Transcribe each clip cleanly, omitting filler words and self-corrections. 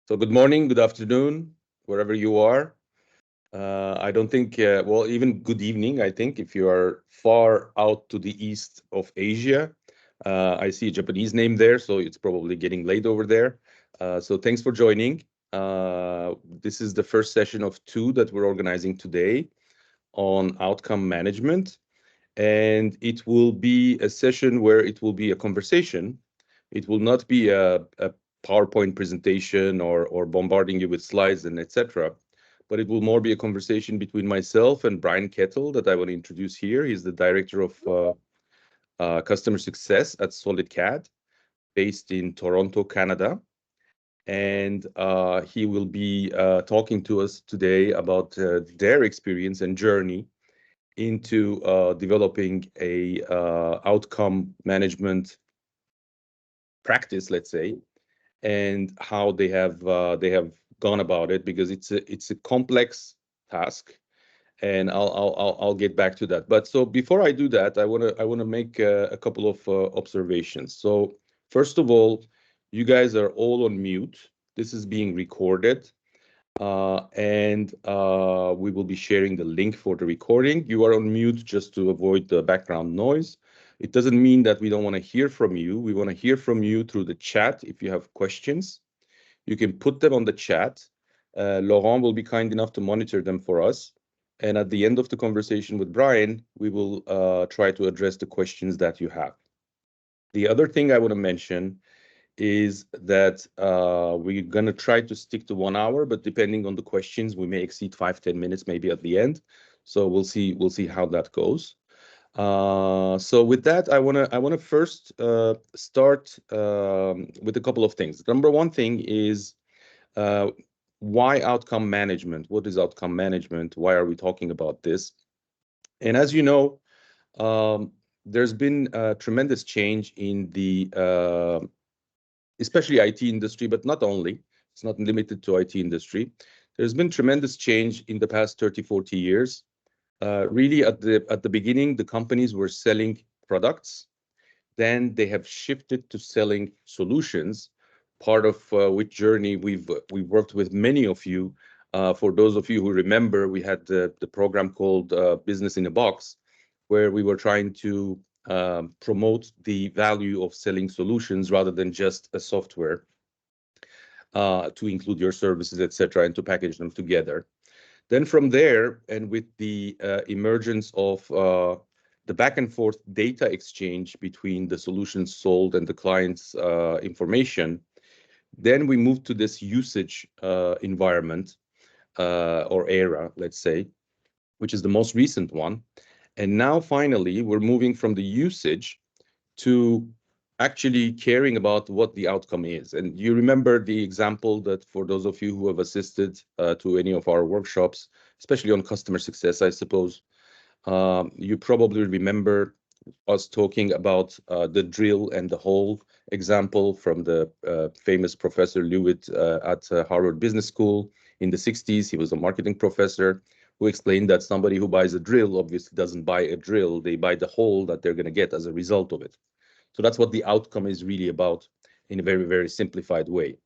So good morning, good afternoon, wherever you are. I don't think, well, even good evening, I think, if you are far out to the east of Asia. I see a Japanese name there, so it's probably getting late over there. So thanks for joining. This is the first session of two that we're organizing today on outcome management. And it will be a session where it will be a conversation. It will not be a PowerPoint presentation or bombarding you with slides and etc. But it will more be a conversation between myself and Brian Kettle that I want to introduce here. He's the director of customer success at SolidCAD, based in Toronto, Canada. And he will be talking to us today about their experience and journey into developing a outcome management practice, let's say, and how they have gone about it, because it's a complex task, and I'll get back to that. But so before I do that, I wanna make a couple of observations. So first of all, you guys are all on mute. This is being recorded. And we will be sharing the link for the recording. You are on mute just to avoid the background noise. It doesn't mean that we don't want to hear from you. We want to hear from you through the chat. If you have questions, you can put them on the chat. Laurent will be kind enough to monitor them for us. And at the end of the conversation with Brian, we will try to address the questions that you have. The other thing I want to mention is that we're going to try to stick to 1 hour, but depending on the questions, we may exceed 5-10 minutes maybe at the end. So we'll see how that goes. So with that, I wanna first start with a couple of things. Number one thing is why outcome management? What is outcome management? Why are we talking about this? And as you know, there's been a tremendous change in the especially IT industry, but not only. It's not limited to IT industry. There's been tremendous change in the past 30, 40 years. Really, at the beginning, the companies were selling products. Then they have shifted to selling solutions, part of which journey we've worked with many of you. For those of you who remember, we had the program called Business in a Box, where we were trying to promote the value of selling solutions rather than just a software, to include your services, etc., and to package them together. Then from there, and with the emergence of the back and forth data exchange between the solutions sold and the client's information, then we moved to this usage environment or era, let's say, which is the most recent one. And now finally, we're moving from the usage to actually caring about what the outcome is. And you remember the example that for those of you who have assisted to any of our workshops, especially on customer success, I suppose, you probably remember us talking about the drill and the hole example from the famous Professor Lewitt at Harvard Business School in the 60s. He was a marketing professor who explained that somebody who buys a drill obviously doesn't buy a drill, they buy the hole that they're going to get as a result of it. So that's what the outcome is really about in a very, very simplified way.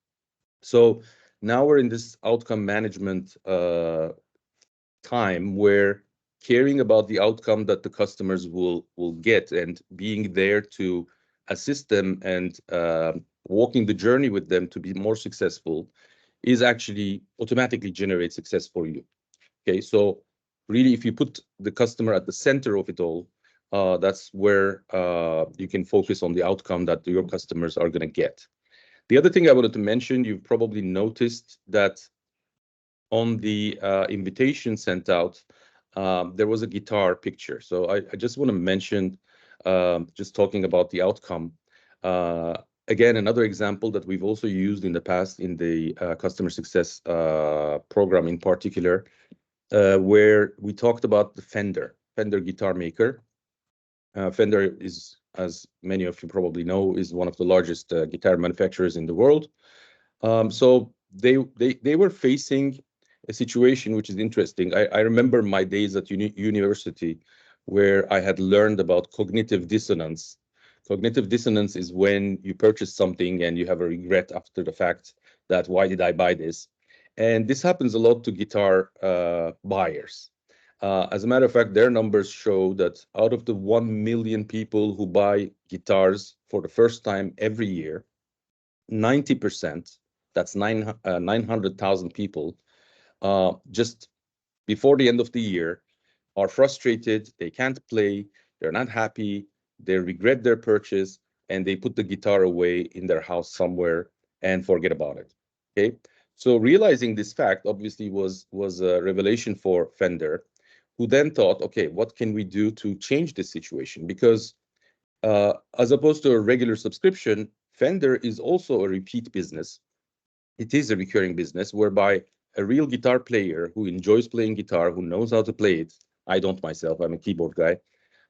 So now we're in this outcome management time where caring about the outcome that the customers will get and being there to assist them and walking the journey with them to be more successful is actually automatically generate success for you. Okay, so really, if you put the customer at the center of it all, that's where you can focus on the outcome that your customers are going to get. The other thing I wanted to mention, you've probably noticed that on the invitation sent out, there was a guitar picture. So I just want to mention, just talking about the outcome. Again, another example that we've also used in the past in the customer success program in particular, where we talked about the Fender guitar maker. Fender is, as many of you probably know, is one of the largest guitar manufacturers in the world. So they were facing a situation which is interesting. I remember my days at university where I had learned about cognitive dissonance. Cognitive dissonance is when you purchase something and you have a regret after the fact that why did I buy this? And this happens a lot to guitar buyers. As a matter of fact, their numbers show that out of the 1 million people who buy guitars for the first time every year, 90%, that's 900,000 people, just before the end of the year, are frustrated, they can't play, they're not happy, they regret their purchase, and they put the guitar away in their house somewhere and forget about it. Okay, so realizing this fact obviously was a revelation for Fender, who then thought, okay, what can we do to change this situation? Because as opposed to a regular subscription, Fender is also a repeat business. It is a recurring business whereby a real guitar player who enjoys playing guitar, who knows how to play it, I don't myself, I'm a keyboard guy,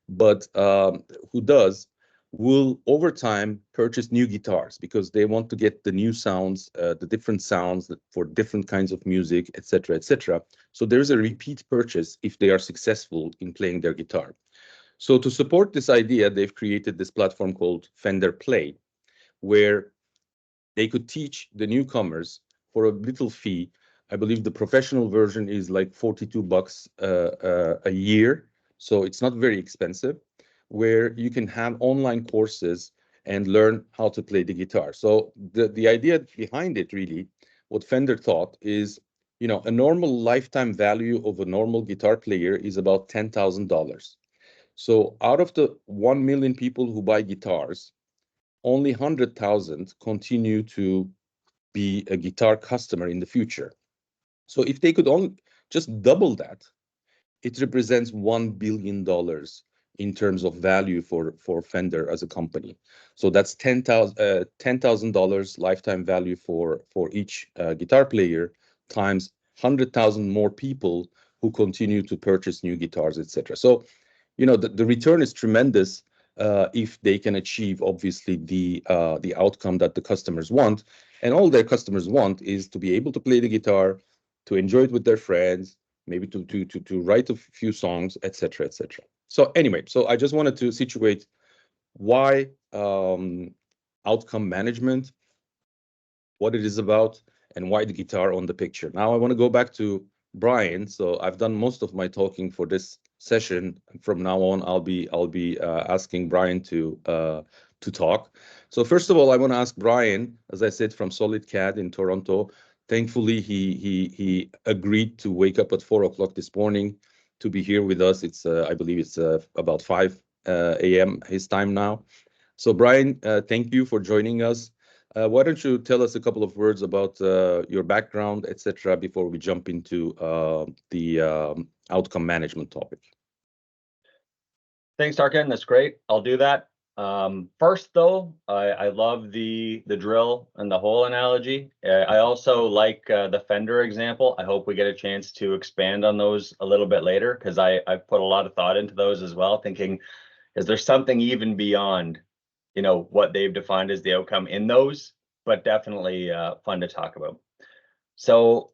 but who does, will over time purchase new guitars because they want to get the new sounds, the different sounds for different kinds of music, etc., etc. So there's a repeat purchase if they are successful in playing their guitar. So to support this idea, they've created this platform called Fender Play, where they could teach the newcomers for a little fee. I believe the professional version is like $42 a year, so it's not very expensive, where you can have online courses and learn how to play the guitar. So the idea behind it, really, what Fender thought is, you know, a normal lifetime value of a normal guitar player is about $10,000. So out of the 1 million people who buy guitars, only 100,000 continue to be a guitar customer in the future. So if they could only just double that, it represents $1 billion in terms of value for Fender as a company. So that's $10,000 lifetime value for each guitar player times 100,000 more people who continue to purchase new guitars, etc. So, you know, the return is tremendous if they can achieve, obviously, the outcome that the customers want. And all their customers want is to be able to play the guitar, to enjoy it with their friends, maybe to write a few songs, etc., etc. So anyway, so I just wanted to situate why outcome management, what it is about, and why the guitar on the picture. Now I want to go back to Brian. So I've done most of my talking for this session. From now on, I'll be asking Brian to talk. So first of all, I want to ask Brian, as I said, from SolidCAD in Toronto. Thankfully, he agreed to wake up at 4 o'clock this morning to be here with us. It's I believe it's about 5 a.m. his time now. So Brian, thank you for joining us. Why don't you tell us a couple of words about your background, etc., before we jump into the outcome management topic? Thanks, Tarkan. That's great. I'll do that. First, though, I love the drill and the hole analogy. I also like the Fender example. I hope we get a chance to expand on those a little bit later, because I've put a lot of thought into those as well, thinking, is there something even beyond, you know, what they've defined as the outcome in those, but definitely fun to talk about. So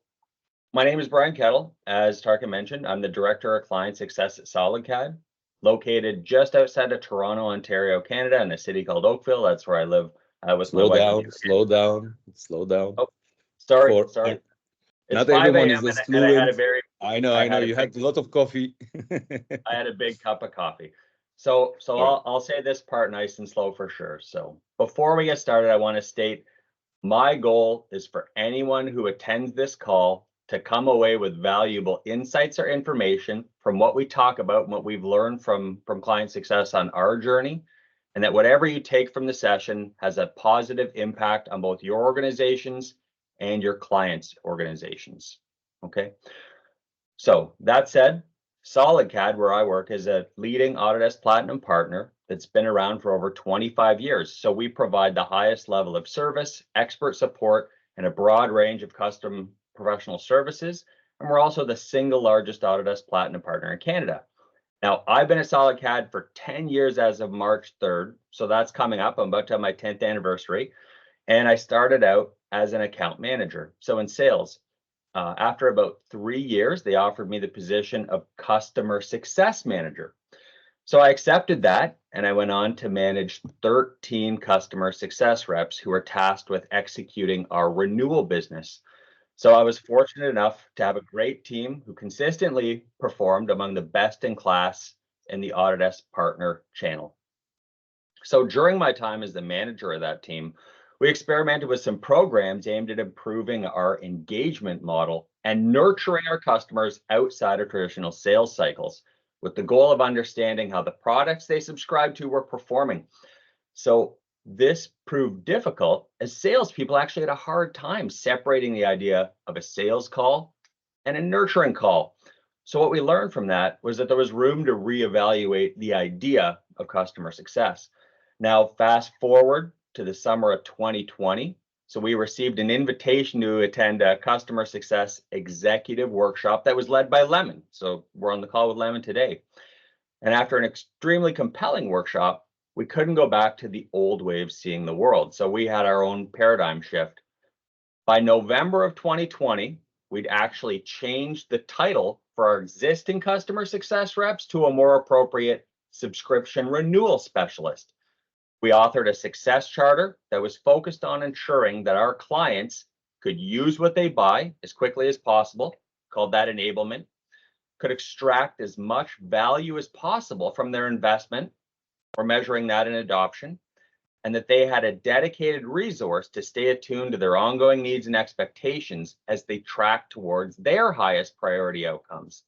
my name is Brian Kettle. As Tarkan mentioned, I'm the Director of Client Success at SolidCAD, located just outside of Toronto, Ontario, Canada, in a city called Oakville. That's where I live with my wife. Slow down. Oh, sorry. It's Not 5 everyone is a.m. as and I had a fluent. very I know. You had a lot of coffee. I had a big cup of coffee. So I'll say this part nice and slow for sure. So before we get started, I want to state my goal is for anyone who attends this call to come away with valuable insights or information from what we talk about and what we've learned from client success on our journey, and that whatever you take from the session has a positive impact on both your organizations and your clients' organizations. Okay. So that said, SolidCAD, where I work, is a leading Autodesk Platinum partner that's been around for over 25 years. So we provide the highest level of service, expert support, and a broad range of custom professional services. And we're also the single largest Autodesk Platinum partner in Canada. Now, I've been at SolidCAD for 10 years as of March 3rd. So that's coming up. I'm about to have my 10th anniversary. And I started out as an account manager, so in sales. After about 3 years, they offered me the position of customer success manager. So I accepted that, and I went on to manage 13 customer success reps who were tasked with executing our renewal business. So I was fortunate enough to have a great team who consistently performed among the best in class in the Autodesk partner channel. So during my time as the manager of that team, we experimented with some programs aimed at improving our engagement model and nurturing our customers outside of traditional sales cycles, with the goal of understanding how the products they subscribe to were performing. So this proved difficult as salespeople actually had a hard time separating the idea of a sales call and a nurturing call. So what we learned from that was that there was room to reevaluate the idea of customer success. Now, fast forward to the summer of 2020. So we received an invitation to attend a customer success executive workshop that was led by Lemon. So we're on the call with Lemon today. And after an extremely compelling workshop, we couldn't go back to the old way of seeing the world. So we had our own paradigm shift. By November of 2020, we'd actually changed the title for our existing customer success reps to a more appropriate subscription renewal specialist. We authored a success charter that was focused on ensuring that our clients could use what they buy as quickly as possible, called that enablement, could extract as much value as possible from their investment, we're measuring that in adoption, and that they had a dedicated resource to stay attuned to their ongoing needs and expectations as they track towards their highest priority outcomes.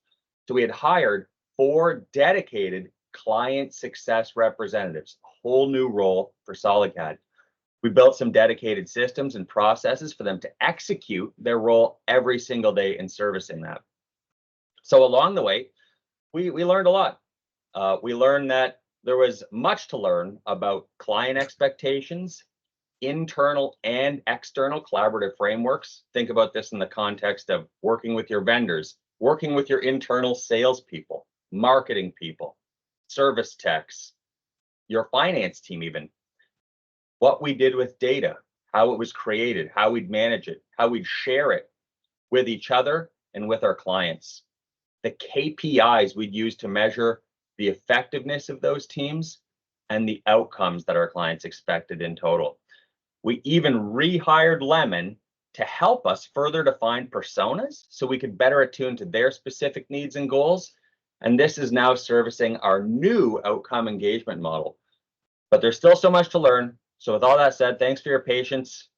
So we had hired 4 dedicated client success representatives, a whole new role for SolidCAD. We built some dedicated systems and processes for them to execute their role every single day in servicing that. So along the way, we learned a lot. We learned that there was much to learn about client expectations, internal and external collaborative frameworks. Think about this in the context of working with your vendors, working with your internal salespeople, marketing people, service techs, your finance team even. What we did with data, how it was created, how we'd manage it, how we'd share it with each other and with our clients. The KPIs we'd use to measure the effectiveness of those teams and the outcomes that our clients expected in total. We even rehired Lemon to help us further define personas so we could better attune to their specific needs and goals. And this is now servicing our new outcome engagement model. But there's still so much to learn. So with all that said, thanks for your patience.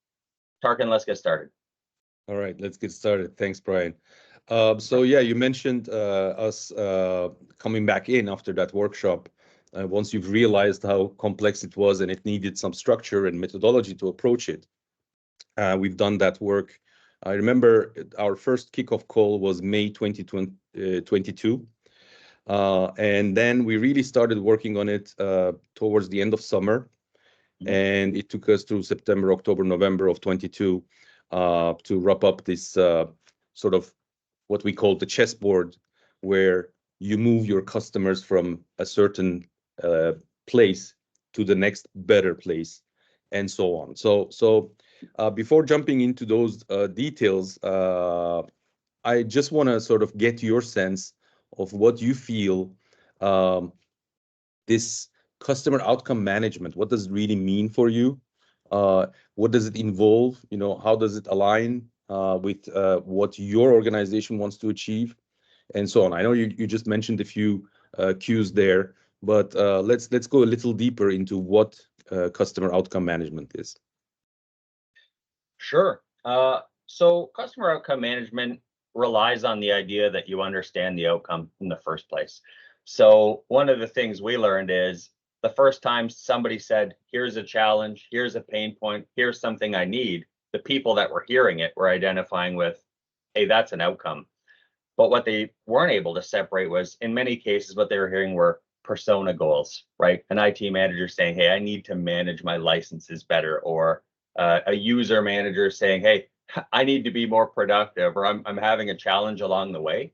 Tarkan, let's get started. All right, let's get started. Thanks, Brian. So yeah, you mentioned us coming back in after that workshop. Once you've realized how complex it was and it needed some structure and methodology to approach it, we've done that work. I remember our first kickoff call was May 2022. And then we really started working on it towards the end of summer. And it took us to September, October, November of 22 to wrap up this sort of what we call the chessboard, where you move your customers from a certain place to the next better place, and so on. So before jumping into those details, I just want to sort of get your sense of what you feel this customer outcome management, what does it really mean for you? What does it involve? You know, how does it align with what your organization wants to achieve, and so on? I know you just mentioned a few cues there, but let's go a little deeper into what customer outcome management is. Sure. So customer outcome management relies on the idea that you understand the outcome in the first place. So one of the things we learned is the first time somebody said, here's a challenge, here's a pain point, here's something I need, the people that were hearing it were identifying with, hey, that's an outcome. But what they weren't able to separate was, in many cases, what they were hearing were persona goals, right? An IT manager saying, hey, I need to manage my licenses better, or a user manager saying, hey, I need to be more productive, or I'm having a challenge along the way.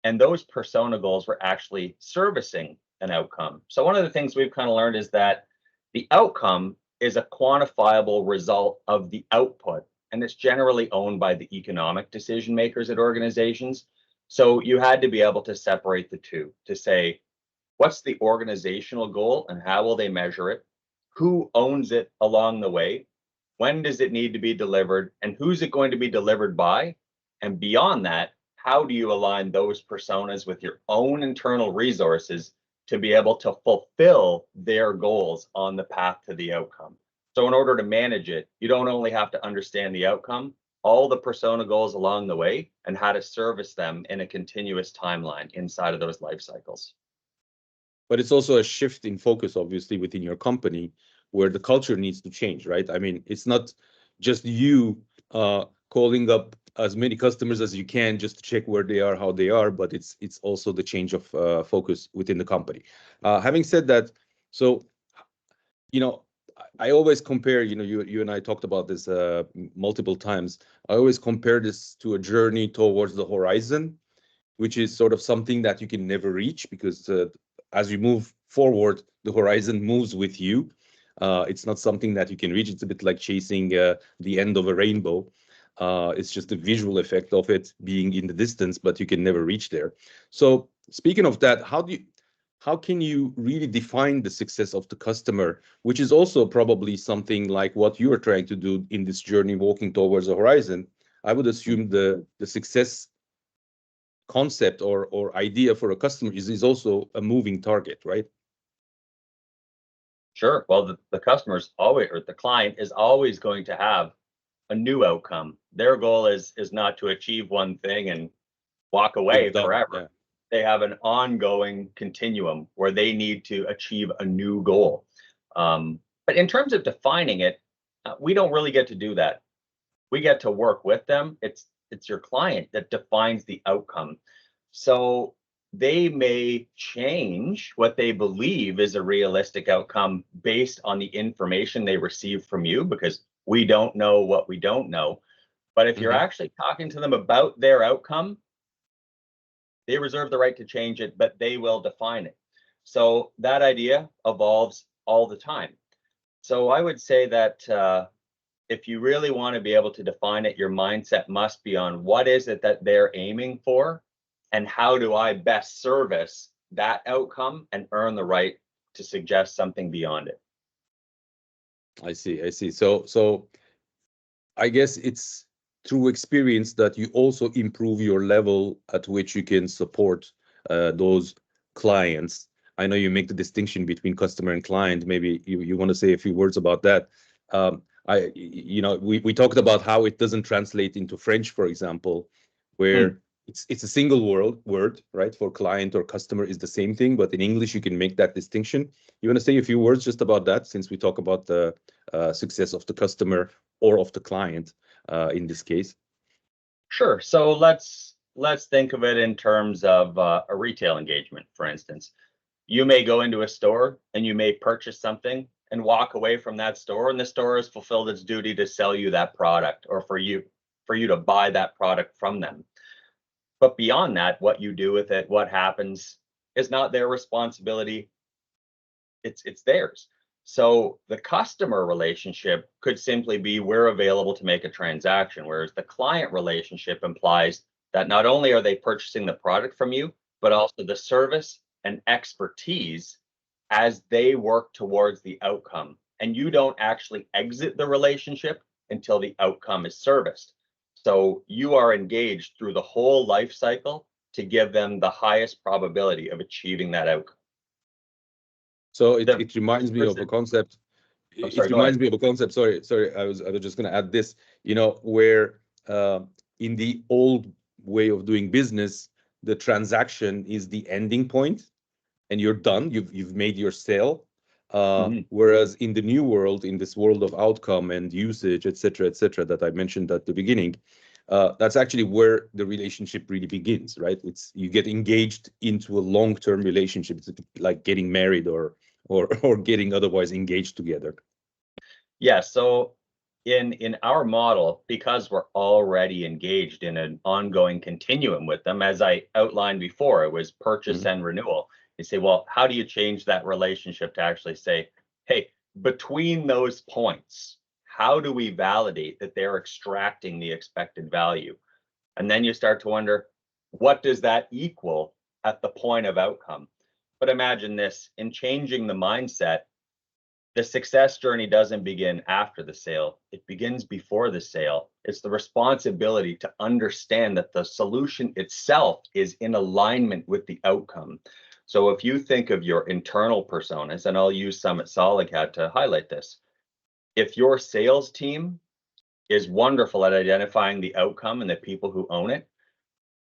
And those persona goals were actually servicing an outcome. So one of the things we've kind of learned is that the outcome is a quantifiable result of the output, and it's generally owned by the economic decision makers at organizations. So you had to be able to separate the two to say, What's the organizational goal and how will they measure it? Who owns it along the way? When does it need to be delivered? And who's it going to be delivered by? And beyond that, how do you align those personas with your own internal resources to be able to fulfill their goals on the path to the outcome? So, in order to manage it, you don't only have to understand the outcome, all the persona goals along the way, and how to service them in a continuous timeline inside of those life cycles. But it's also a shift in focus, obviously, within your company where the culture needs to change, right? I mean, it's not just you calling up as many customers as you can just to check where they are, how they are, but it's also the change of focus within the company. Having said that, so you know, I always compare, you and I talked about this multiple times. I always compare this to a journey towards the horizon, which is sort of something that you can never reach because as you move forward, the horizon moves with you. It's not something that you can reach. It's a bit like chasing the end of a rainbow. It's just a visual effect of it being in the distance, but you can never reach there. So speaking of that, how can you really define the success of the customer, which is also probably something like what you are trying to do in this journey, walking towards the horizon? I would assume the success concept or idea for a customer is also a moving target, right? Sure. Well, the customer's always, or the client is always going to have a new outcome. Their goal is not to achieve one thing and walk It's away done. forever. Yeah. They have an ongoing continuum where they need to achieve a new goal. But in terms of defining it, we don't really get to do that. We get to work with them. It's your client that defines the outcome. So they may change what they believe is a realistic outcome based on the information they receive from you because we don't know what we don't know. But if you're Mhm. actually talking to them about their outcome, they reserve the right to change it, but they will define it. So that idea evolves all the time. So I would say that if you really want to be able to define it, your mindset must be on what is it that they're aiming for and how do I best service that outcome and earn the right to suggest something beyond it. I see. I see. So I guess it's through experience that you also improve your level at which you can support those clients. I know you make the distinction between customer and client. Maybe you want to say a few words about that. We talked about how it doesn't translate into French, for example, Hmm. where it's a single word, right? For client or customer is the same thing, but in English you can make that distinction. You want to say a few words just about that, since we talk about the success of the customer or of the client in this case? Sure. So let's think of it in terms of a retail engagement, for instance. You may go into a store and you may purchase something and walk away from that store, and the store has fulfilled its duty to sell you that product or for you to buy that product from them. But beyond that, what you do with it, what happens is not their responsibility. It's theirs. So the customer relationship could simply be we're available to make a transaction, whereas the client relationship implies that not only are they purchasing the product from you, but also the service and expertise as they work towards the outcome. And you don't actually exit the relationship until the outcome is serviced. So you are engaged through the whole life cycle to give them the highest probability of achieving that outcome. So The it reminds me of a person, concept. oh, It sorry, go ahead. reminds me of a concept. Sorry. I was just going to add this. Where in the old way of doing business, the transaction is the ending point, and you're done. You've made your sale. Mhm. Whereas in the new world, in this world of outcome and usage, et cetera, that I mentioned at the beginning, that's actually where the relationship really begins, right? It's you get engaged into a long-term relationship. It's like getting married or getting otherwise engaged together. Yeah, so in our model, because we're already engaged in an ongoing continuum with them, as I outlined before, it was purchase Mhm. and renewal. You say, well, how do you change that relationship to actually say, hey, between those points, how do we validate that they're extracting the expected value? And then you start to wonder, what does that equal at the point of outcome? But imagine this, in changing the mindset, the success journey doesn't begin after the sale. It begins before the sale. It's the responsibility to understand that the solution itself is in alignment with the outcome. So if you think of your internal personas, and I'll use some at SolidCAD to highlight this, if your sales team is wonderful at identifying the outcome and the people who own it,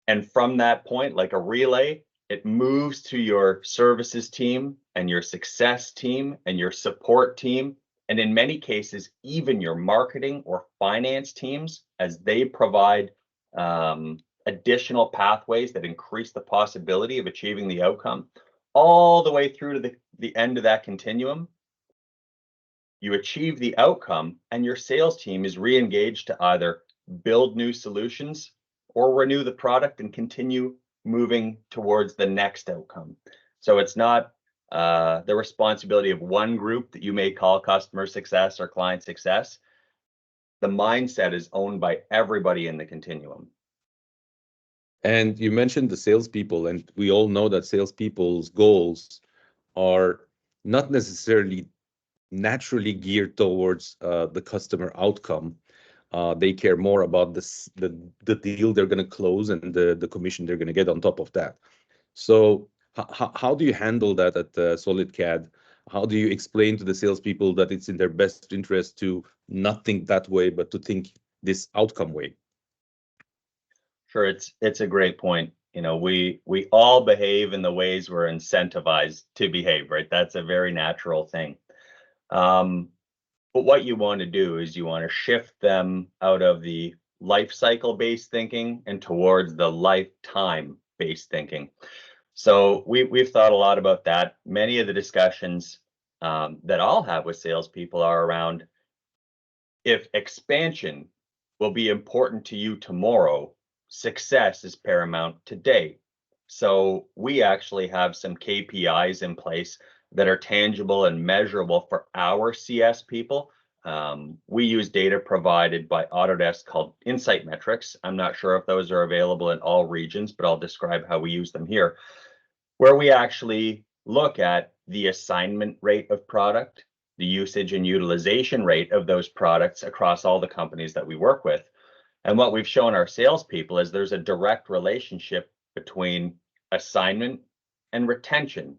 and from that point, like a relay, it moves to your services team and your success team and your support team. And in many cases, even your marketing or finance teams, as they provide additional pathways that increase the possibility of achieving the outcome, all the way through to the end of that continuum. You achieve the outcome, and your sales team is re-engaged to either build new solutions or renew the product and continue moving towards the next outcome. So it's not the responsibility of one group that you may call customer success or client success. The mindset is owned by everybody in the continuum. And you mentioned the salespeople, and we all know that salespeople's goals are not necessarily naturally geared towards the customer outcome. They care more about the deal they're going to close and the commission they're going to get on top of that. So how do you handle that at SolidCAD? How do you explain to the salespeople that it's in their best interest to not think that way, but to think this outcome way? Sure, it's a great point. You know, we all behave in the ways we're incentivized to behave, right? That's a very natural thing. But what you want to do is you want to shift them out of the life cycle based thinking and towards the lifetime based thinking. So we've thought a lot about that. Many of the discussions that I'll have with salespeople are around, if expansion will be important to you tomorrow, success is paramount today. So we actually have some KPIs in place that are tangible and measurable for our CS people. We use data provided by Autodesk called Insight Metrics. I'm not sure if those are available in all regions, but I'll describe how we use them here, where we actually look at the assignment rate of product, the usage and utilization rate of those products across all the companies that we work with. And what we've shown our salespeople is there's a direct relationship between assignment and retention,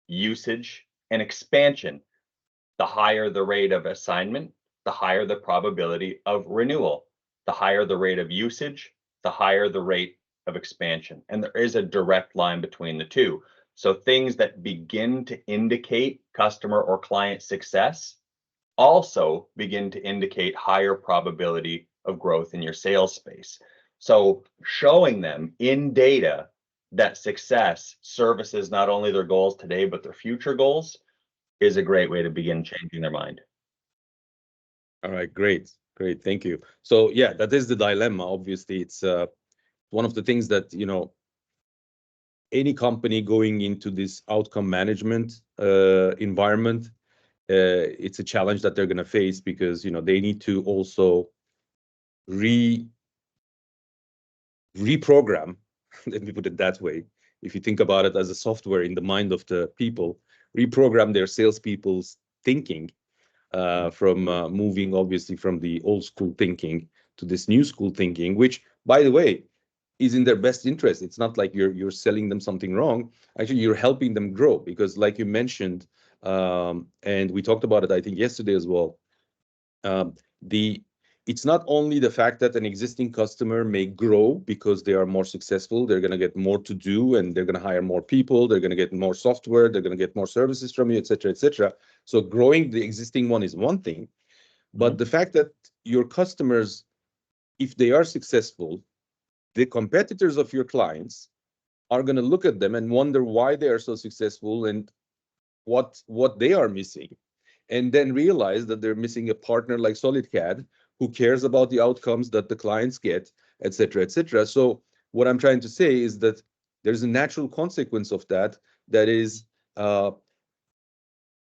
usage and expansion. The higher the rate of assignment, the higher the probability of renewal. The higher the rate of usage, the higher the rate of expansion. And there is a direct line between the two. So things that begin to indicate customer or client success also begin to indicate higher probability of growth in your sales space. So showing them in data that success services not only their goals today, but their future goals is a great way to begin changing their mind. All right, great. Great, thank you. So yeah, that is the dilemma. Obviously, it's one of the things that, you know, any company going into this outcome management environment, it's a challenge that they're going to face, because, you know, they need to also reprogram, let me put it that way. If you think about it as a software in the mind of the people, reprogram their salespeople's thinking from moving obviously from the old school thinking to this new school thinking, which, by the way, is in their best interest. It's not like you're selling them something wrong. Actually, you're helping them grow, because, like you mentioned, and we talked about it, I think, yesterday as well. It's not only the fact that an existing customer may grow because they are more successful, they're going to get more to do, and they're going to hire more people, they're going to get more software, they're going to get more services from you, etc., etc. So growing the existing one is one thing, but the fact that your customers, if they are successful, the competitors of your clients are going to look at them and wonder why they are so successful and what they are missing, and then realize that they're missing a partner like SolidCAD who cares about the outcomes that the clients get, etc., etc. So what I'm trying to say is that there's a natural consequence of that, that is not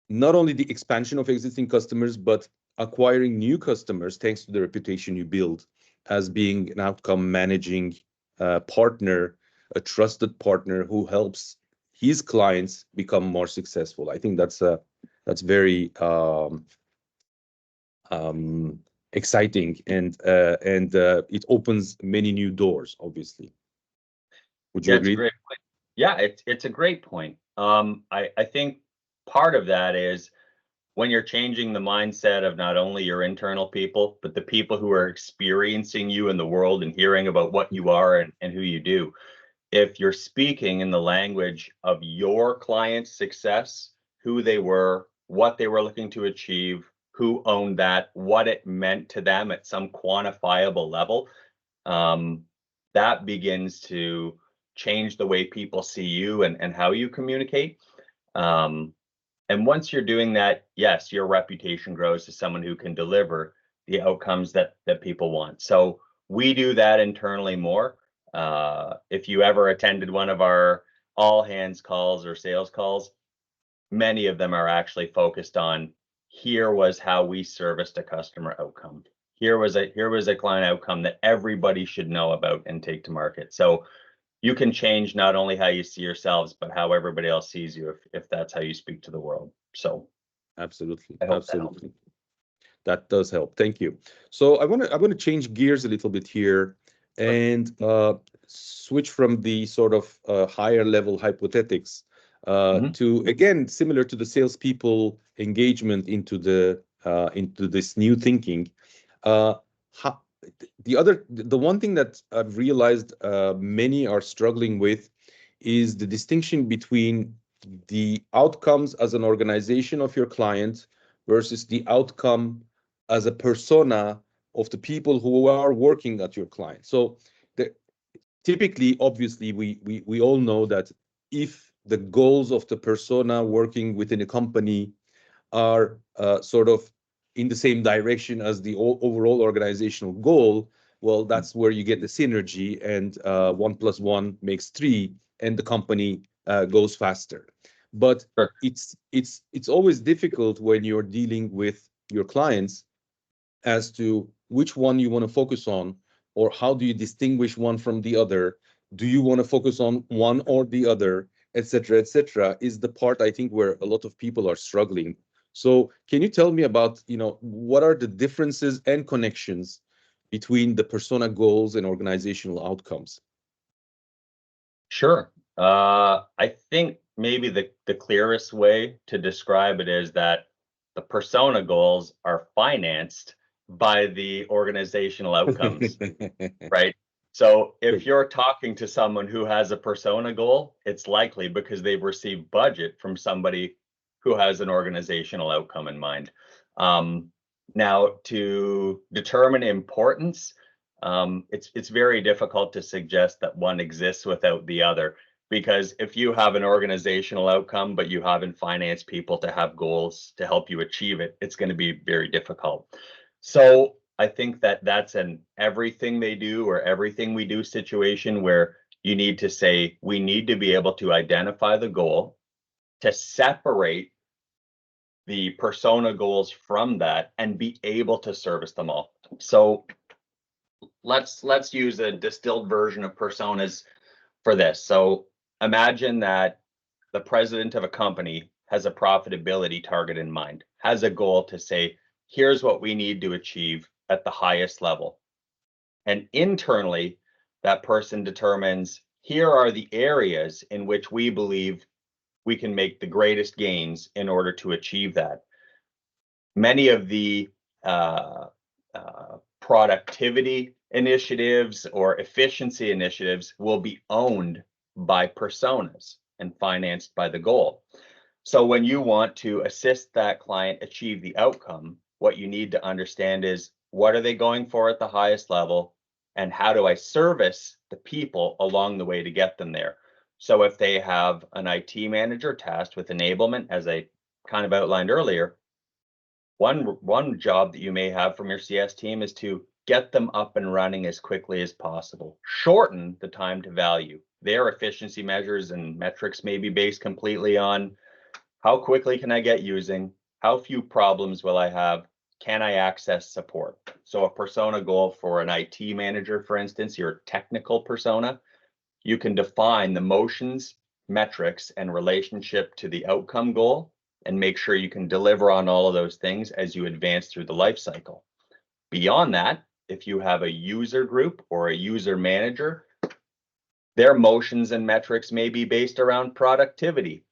only the expansion of existing customers, but acquiring new customers thanks to the reputation you build as being an outcome managing partner, a trusted partner who helps his clients become more successful. I think that's very exciting, and it opens many new doors, obviously. Would you Yeah, it's a agree? great point. Yeah, it's a great point. I think part of that is when you're changing the mindset of not only your internal people, but the people who are experiencing you in the world and hearing about what you are and who you do. If you're speaking in the language of your client's success, who they were, what they were looking to achieve, who owned that, what it meant to them at some quantifiable level, um, that begins to change the way people see you and how you communicate. Um, and once you're doing that, yes, your reputation grows as someone who can deliver the outcomes that people want. So we do that internally more. If you ever attended one of our all hands calls or sales calls, many of them are actually focused on here was how we serviced a customer outcome. Here was a client outcome that everybody should know about and take to market. So you can change not only how you see yourselves, but how everybody else sees you if that's how you speak to the world. So Absolutely, I hope that helps. absolutely. That does help. Thank you. So I want to change gears a little bit here Sure. and switch from the sort of higher level hypothetics Mhm. to, again, similar to the salespeople engagement into this new thinking. Uh, how, the one thing that I've realized many are struggling with is the distinction between the outcomes as an organization of your client versus the outcome as a persona of the people who are working at your client. So the, typically, obviously, we all know that if the goals of the persona working within a company are sort of in the same direction as the overall organizational goal, well, that's where you get the synergy, and 1 plus 1 makes 3, and the company goes faster. But Sure. it's always difficult when you're dealing with your clients as to which one you want to focus on, or how do you distinguish one from the other. Do you want to focus on one or the other, etc., etc., is the part I think where a lot of people are struggling. So can you tell me about, what are the differences and connections between the persona goals and organizational outcomes? Sure. I think maybe the clearest way to describe it is that the persona goals are financed by the organizational outcomes, right? So if Good. you're talking to someone who has a persona goal, it's likely because they've received budget from somebody who has an organizational outcome in mind. Um, Now, to determine importance, it's very difficult to suggest that one exists without the other, because if you have an organizational outcome but you haven't financed people to have goals to help you achieve it, it's going to be very difficult. So I think that that's an everything they do or everything we do situation where you need to say we need to be able to identify the goal, to separate the persona goals from that and be able to service them all. So let's use a distilled version of personas for this. So imagine that the president of a company has a profitability target in mind, has a goal to say, here's what we need to achieve at the highest level. And internally, that person determines here are the areas in which we believe we can make the greatest gains in order to achieve that. Many of the productivity initiatives or efficiency initiatives will be owned by personas and financed by the goal. So when you want to assist that client achieve the outcome, what you need to understand is what are they going for at the highest level, and how do I service the people along the way to get them there? So if they have an IT manager tasked with enablement, as I kind of outlined earlier, one job that you may have from your CS team is to get them up and running as quickly as possible. Shorten the time to value. Their efficiency measures and metrics may be based completely on how quickly can I get using, how few problems will I have, can I access support? So a persona goal for an IT manager, for instance, your technical persona, you can define the motions metrics and relationship to the outcome goal and make sure you can deliver on all of those things as you advance through the life cycle. Beyond that, if you have a user group or a user manager, their motions and metrics may be based around productivity.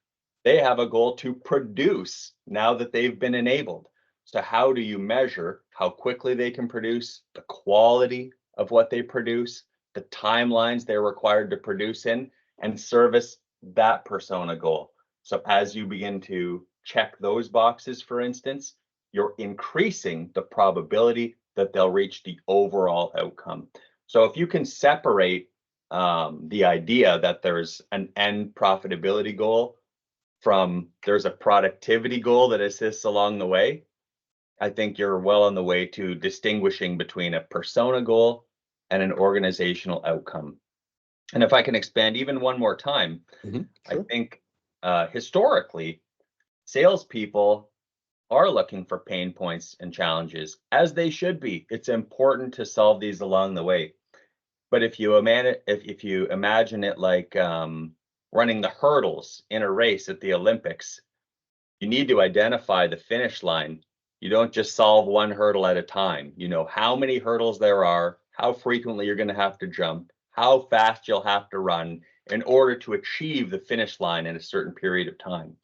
They have a goal to produce now that they've been enabled. So how do you measure how quickly they can produce, the quality of what they produce, the timelines they're required to produce in, and service that persona goal? So as you begin to check those boxes, for instance, you're increasing the probability that they'll reach the overall outcome. So if you can separate the idea that there's an end profitability goal from there's a productivity goal that assists along the way, I think you're well on the way to distinguishing between a persona goal and an organizational outcome. And if I can expand even one more time, Sure. I think historically, salespeople are looking for pain points and challenges, as they should be. It's important to solve these along the way. But if you imagine it like running the hurdles in a race at the Olympics, you need to identify the finish line. You don't just solve one hurdle at a time. You know how many hurdles there are, how frequently you're going to have to jump, how fast you'll have to run in order to achieve the finish line in a certain period of time.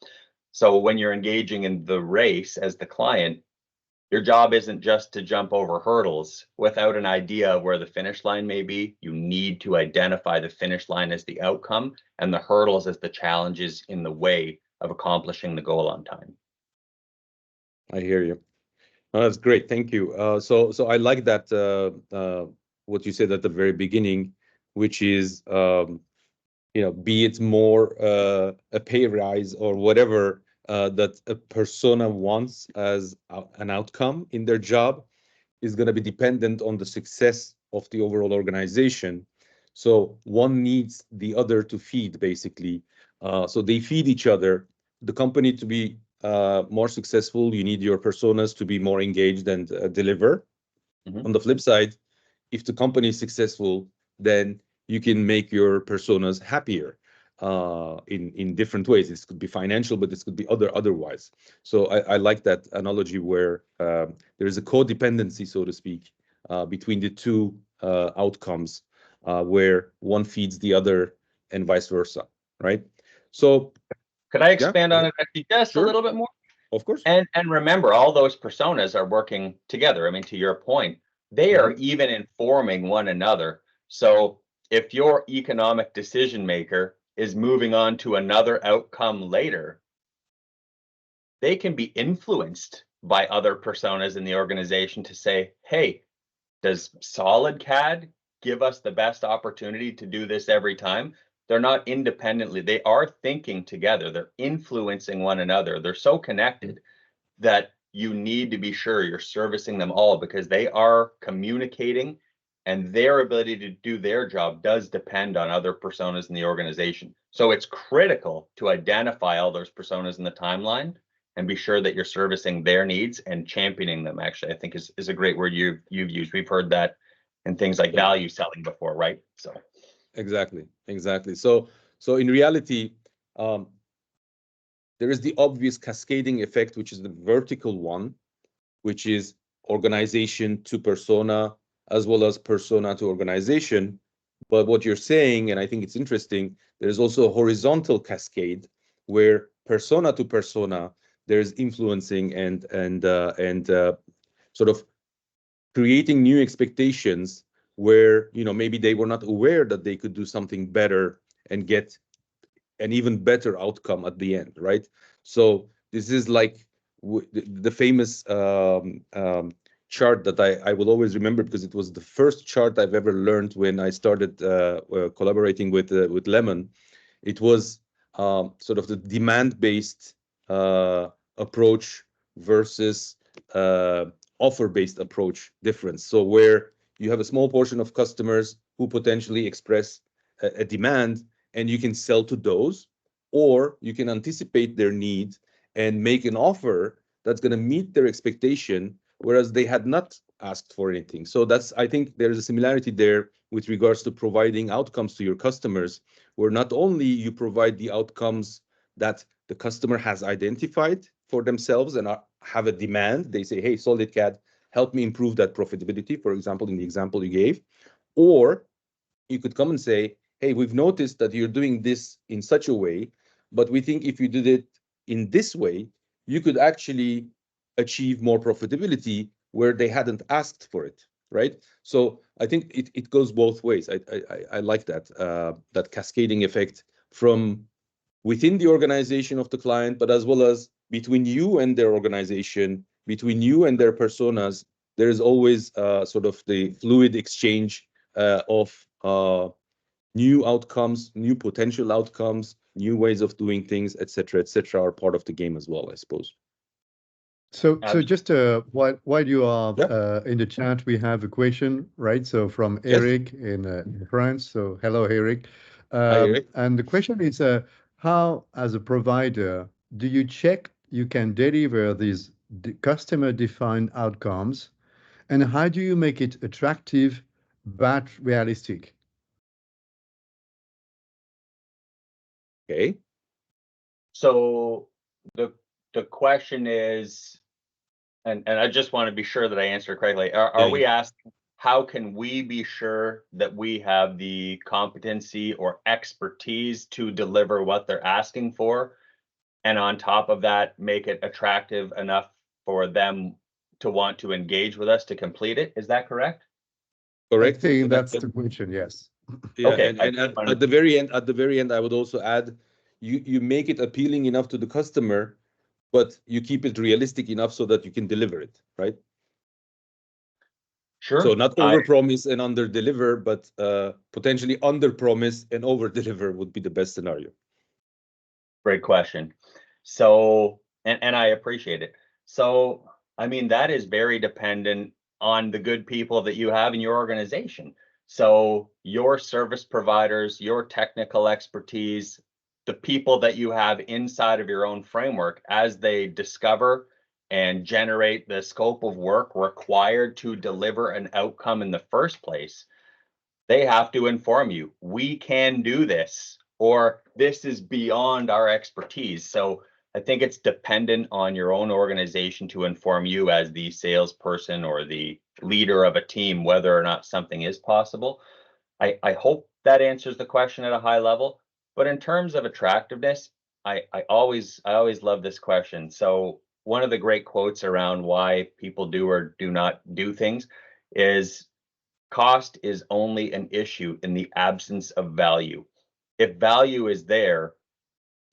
So when you're engaging in the race as the client, your job isn't just to jump over hurdles without an idea of where the finish line may be. You need to identify the finish line as the outcome and the hurdles as the challenges in the way of accomplishing the goal on time. I hear you. Oh, that's great. Thank you. So I like that what you said at the very beginning, which is be it more a pay rise or whatever that a persona wants as an outcome in their job is going to be dependent on the success of the overall organization. So one needs the other to feed, basically. So they feed each other. The company to be more successful, you need your personas to be more engaged and deliver. Mhm. On the flip side, if the company is successful, then you can make your personas happier in different ways. This could be financial, but this could be otherwise. So I like that analogy where there is a codependency, so to speak, between the two outcomes, where one feeds the other and vice versa, right? So Could I yeah, expand on it actually just a sure, little bit more? of course. And remember, all those personas are working together. I mean, to your point, they are even informing one another. So if your economic decision maker is moving on to another outcome later, they can be influenced by other personas in the organization to say, hey, does SolidCAD give us the best opportunity to do this every time? They're not independently, they are thinking together, they're influencing one another. They're so connected that you need to be sure you're servicing them all because they are communicating and their ability to do their job does depend on other personas in the organization. So it's critical to identify all those personas in the timeline and be sure that you're servicing their needs and championing them. Actually, I think is a great word you've used. We've heard that in things like value selling before, right? So Exactly. So in reality, um, there is the obvious cascading effect, which is the vertical one, which is organization to persona, as well as persona to organization. But what you're saying, and I think it's interesting, there's also a horizontal cascade where persona to persona, there's influencing and sort of creating new expectations where maybe they were not aware that they could do something better and get an even better outcome at the end, right? So this is like the famous chart that I will always remember because it was the first chart I've ever learned when I started collaborating with Lemon. It was sort of the demand-based approach versus offer-based approach difference. So where you have a small portion of customers who potentially express a demand, and you can sell to those, or you can anticipate their need and make an offer that's going to meet their expectation, whereas they had not asked for anything. So that's, I think there is a similarity there with regards to providing outcomes to your customers, where not only you provide the outcomes that the customer has identified for themselves and have a demand. They say, hey, SolidCAD, help me improve that profitability, for example, in the example you gave. Or you could come and say, hey, we've noticed that you're doing this in such a way, but we think if you did it in this way, you could actually achieve more profitability where they hadn't asked for it, right? So I think it goes both ways. I like that, that cascading effect from within the organization of the client, but as well as between you and their organization, between you and their personas. There is always sort of the fluid exchange of new outcomes, new potential outcomes, new ways of doing things, etc., etc., are part of the game as well, I suppose. So just while you are Yeah. in the chat, we have a question, right? So from Yes. Eric in France. So hello, Eric. Hi, Eric. And the question is, how, as a provider, do you check you can deliver these customer-defined outcomes, and how do you make it attractive but realistic? Okay. So the question is, and I just want to be sure that I answer correctly. Are we asking how can we be sure that we have the competency or expertise to deliver what they're asking for, and on top of that, make it attractive enough for them to want to engage with us to complete it? Is that correct? Correct. I think that's the question. Yes. Yeah, Okay. and at the very end, I would also add, you make it appealing enough to the customer, but you keep it realistic enough so that you can deliver it, right? Sure. So not over-promise and under-deliver, but potentially under-promise and over-deliver would be the best scenario. Great question. So, and I appreciate it. So, I mean, that is very dependent on the good people that you have in your organization. So your service providers, your technical expertise, the people that you have inside of your own framework, as they discover and generate the scope of work required to deliver an outcome in the first place, they have to inform you, we can do this, or this is beyond our expertise. So I think it's dependent on your own organization to inform you as the salesperson or the leader of a team whether or not something is possible. I hope that answers the question at a high level. But in terms of attractiveness, I always love this question. So one of the great quotes around why people do or do not do things is, cost is only an issue in the absence of value. If value is there,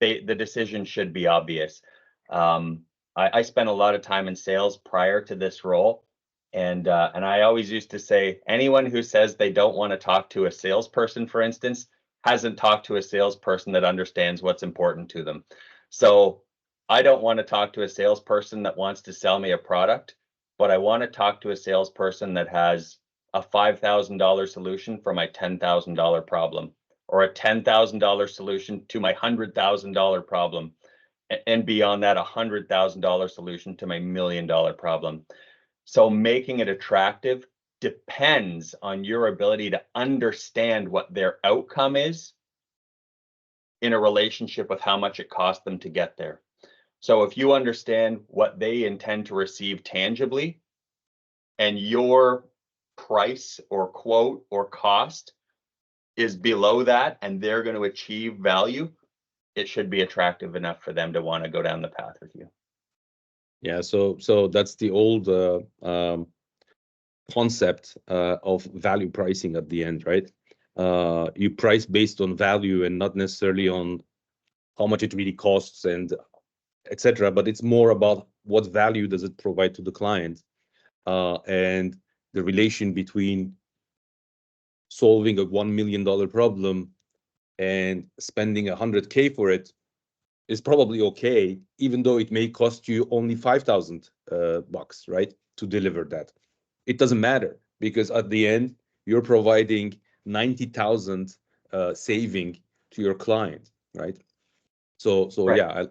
the decision should be obvious. I spent a lot of time in sales prior to this role, and I always used to say, anyone who says they don't want to talk to a salesperson, for instance, hasn't talked to a salesperson that understands what's important to them. So I don't want to talk to a salesperson that wants to sell me a product, but I want to talk to a salesperson that has a $5,000 solution for my $10,000 problem, or a $10,000 solution to my $100,000 problem, and beyond that, a $100,000 solution to my $1 million problem. So making it attractive depends on your ability to understand what their outcome is in a relationship with how much it costs them to get there. So if you understand what they intend to receive tangibly, and your price or quote or cost is below that, and they're going to achieve value, it should be attractive enough for them to want to go down the path with you. Yeah, so that's the old concept of value pricing at the end, right? You price based on value and not necessarily on how much it really costs and etc. But it's more about what value does it provide to the client, and the relation between solving a $1 million problem and spending $100K for it is probably okay, even though it may cost you only 5,000 bucks, right, to deliver that. It doesn't matter, because at the end you're providing 90,000 saving to your client, right? So Right. yeah,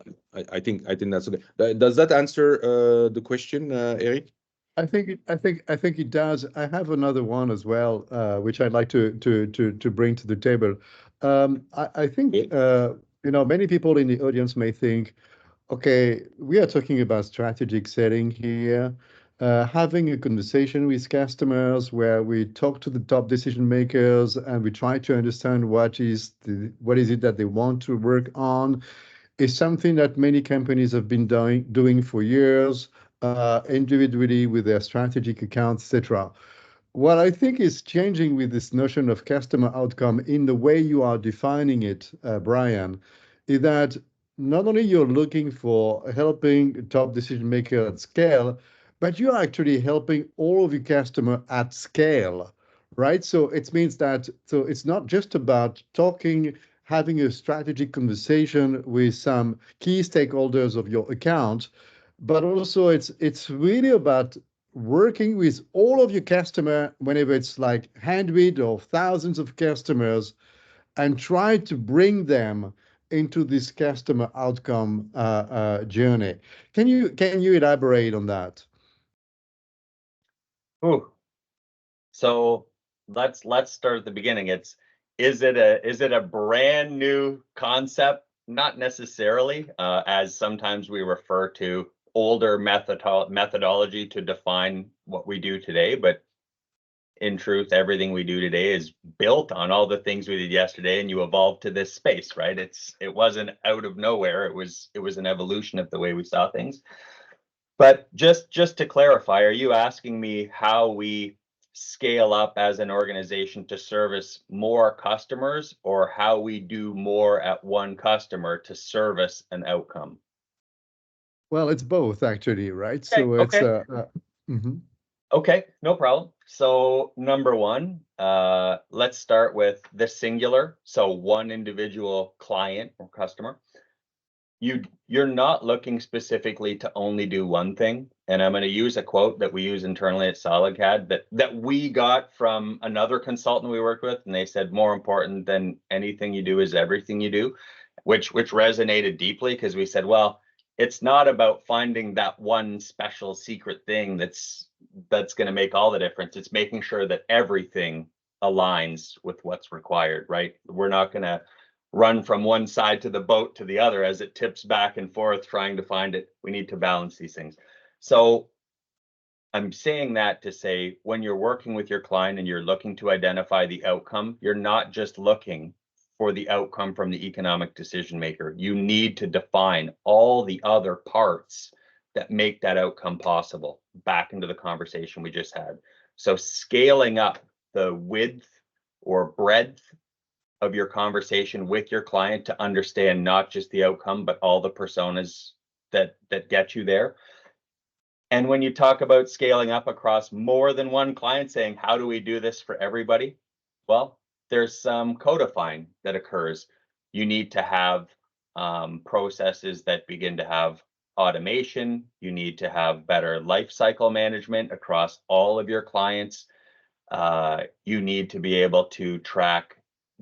I think that's okay. Does that answer the question, Eric? I think it does. I have another one as well, which I'd like to bring to the table. I think Okay. many people in the audience may think, okay, we are talking about strategic setting here, having a conversation with customers where we talk to the top decision makers and we try to understand what is it that they want to work on is something that many companies have been doing for years, individually with their strategic accounts, etc. What I think is changing with this notion of customer outcome in the way you are defining it, Brian, is that not only you're looking for helping the top decision maker at scale, but you're actually helping all of your customer at scale, right? So it means that it's not just about talking, having a strategic conversation with some key stakeholders of your account, but also it's really about working with all of your customer whenever it's like hundreds or thousands of customers and try to bring them into this customer outcome journey. Can you elaborate on that? Ooh. So let's start at the beginning. Is it a brand new concept? Not necessarily, as sometimes we refer to older methodology to define what we do today, but in truth, everything we do today is built on all the things we did yesterday, and you evolved to this space, right? It wasn't out of nowhere. It was an evolution of the way we saw things. But just to clarify, are you asking me how we scale up as an organization to service more customers, or how we do more at one customer to service an outcome? Well, it's both actually, right? Okay, So it's okay. mhm. Okay, no problem. So number one, let's start with the singular. So one individual client or customer. You're not looking specifically to only do one thing. And I'm going to use a quote that we use internally at SolidCAD that we got from another consultant we worked with, and they said more important than anything you do is everything you do, which resonated deeply because we said, well, it's not about finding that one special secret thing that's going to make all the difference. It's making sure that everything aligns with what's required, right? We're not going to run from one side to the boat to the other as it tips back and forth trying to find it. We need to balance these things. So I'm saying that to say, when you're working with your client and you're looking to identify the outcome, you're not just looking for the outcome from the economic decision maker. You need to define all the other parts that make that outcome possible, back into the conversation we just had. So scaling up the width or breadth of your conversation with your client to understand not just the outcome, but all the personas that get you there. And when you talk about scaling up across more than one client, saying, how do we do this for everybody? Well, there's some codifying that occurs. You need to have processes that begin to have automation. You need to have better life cycle management across all of your clients. You need to be able to track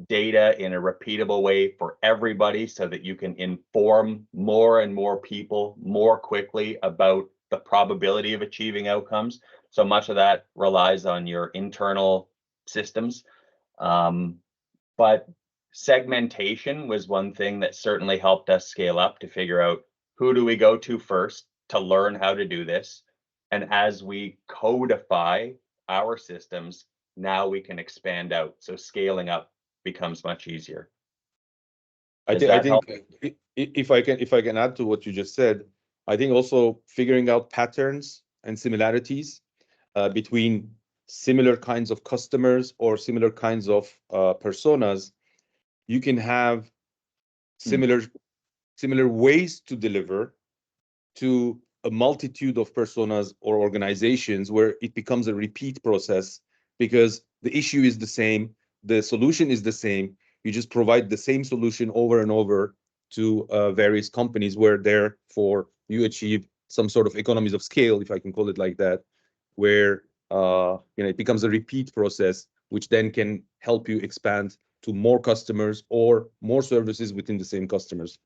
data in a repeatable way for everybody so that you can inform more and more people more quickly about the probability of achieving outcomes. So much of that relies on your internal systems. But segmentation was one thing that certainly helped us scale up to figure out who do we go to first to learn how to do this. And as we codify our systems, now we can expand out. So scaling up becomes much easier. I Does think I that help? think if I can add to what you just said, I think also figuring out patterns and similarities between similar kinds of customers or similar kinds of personas. You can have similar ways to deliver to a multitude of personas or organizations where it becomes a repeat process because the issue is the same, the solution is the same. You just provide the same solution over and over to various companies where therefore you achieve some sort of economies of scale, if I can call it like that, where it becomes a repeat process, which then can help you expand to more customers or more services within the same customers.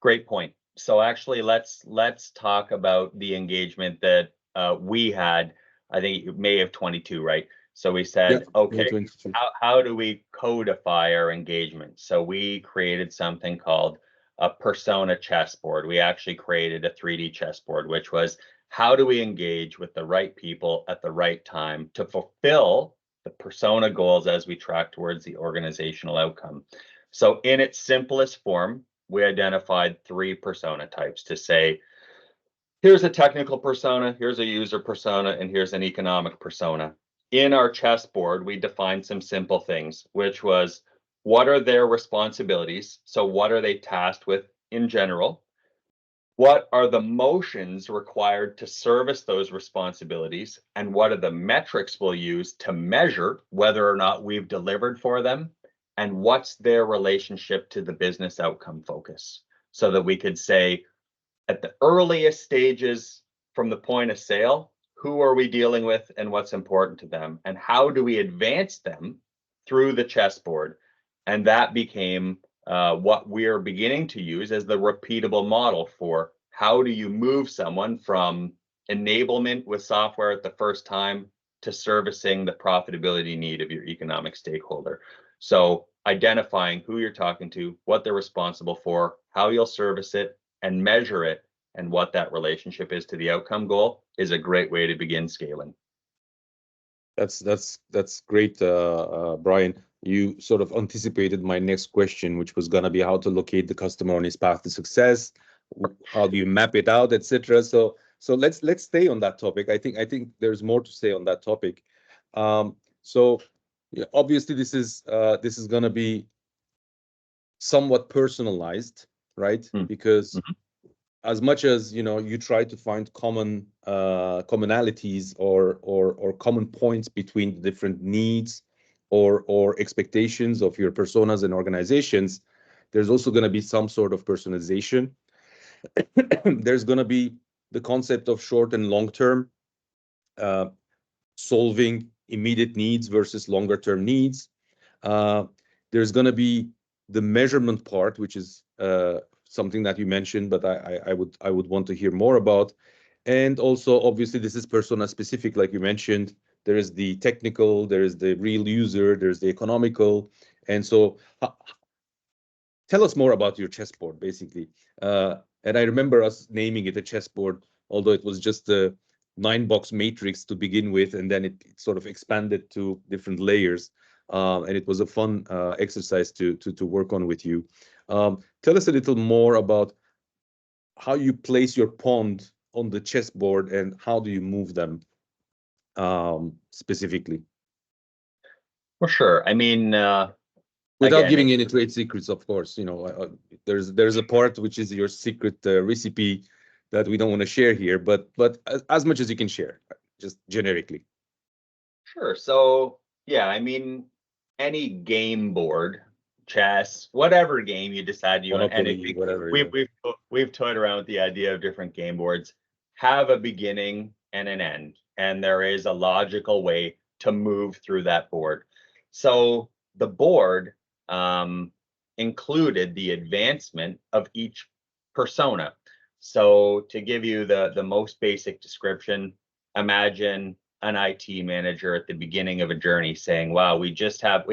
Great point. So actually, let's talk about the engagement that we had, I think May of 22, right? So we Yeah, said, May okay, 22. how do we codify our engagement? So we created something called a persona chessboard. We actually created a 3D chessboard, which was how do we engage with the right people at the right time to fulfill the persona goals as we track towards the organizational outcome. So in its simplest form, we identified 3 persona types to say, here's a technical persona, here's a user persona, and here's an economic persona. In our chessboard, we defined some simple things, which was what are their responsibilities? So what are they tasked with in general? What are the motions required to service those responsibilities? And what are the metrics we'll use to measure whether or not we've delivered for them? And what's their relationship to the business outcome focus? So that we could say, at the earliest stages from the point of sale, who are we dealing with and what's important to them? And how do we advance them through the chessboard? And that became what we're beginning to use as the repeatable model for how do you move someone from enablement with software at the first time to servicing the profitability need of your economic stakeholder. So identifying who you're talking to, what they're responsible for, how you'll service it, and measure it, and what that relationship is to the outcome goal is a great way to begin scaling. That's great, Brian. You sort of anticipated my next question, which was gonna be how to locate the customer on his path to success. How do you map it out, etc. So let's stay on that topic. I think there's more to say on that topic. So yeah, obviously this is gonna be somewhat personalized, right? Because as much as you try to find commonalities or common points between the different needs or expectations of your personas and organizations, there's also going to be some sort of personalization. There's going to be the concept of short and long term, solving immediate needs versus longer term needs. There's going to be the measurement part, which is something that you mentioned, but I would want to hear more about. And also, obviously, this is persona specific, like you mentioned. There is the technical, there is the real user, there's the economical. And so tell us more about your chessboard, basically. And I remember us naming it a chessboard, although it was just a 9-box matrix to begin with, and then it sort of expanded to different layers. And it was a fun exercise to work on with you. Tell us a little more about how you place your pawn on the chessboard and how do you move them specifically. For sure. I mean, without again, giving any trade secrets, of course. There's a part which is your secret recipe that we don't want to share here, but as much as you can share, just generically. Sure. So yeah, I mean, any game board, chess, whatever game you decide you want, Monopoly, whatever. we've toyed around with the idea of different game boards have a beginning and an end, and there is a logical way to move through that board. So the board included the advancement of each persona. So to give you the most basic description, imagine an IT manager at the beginning of a journey saying, wow, we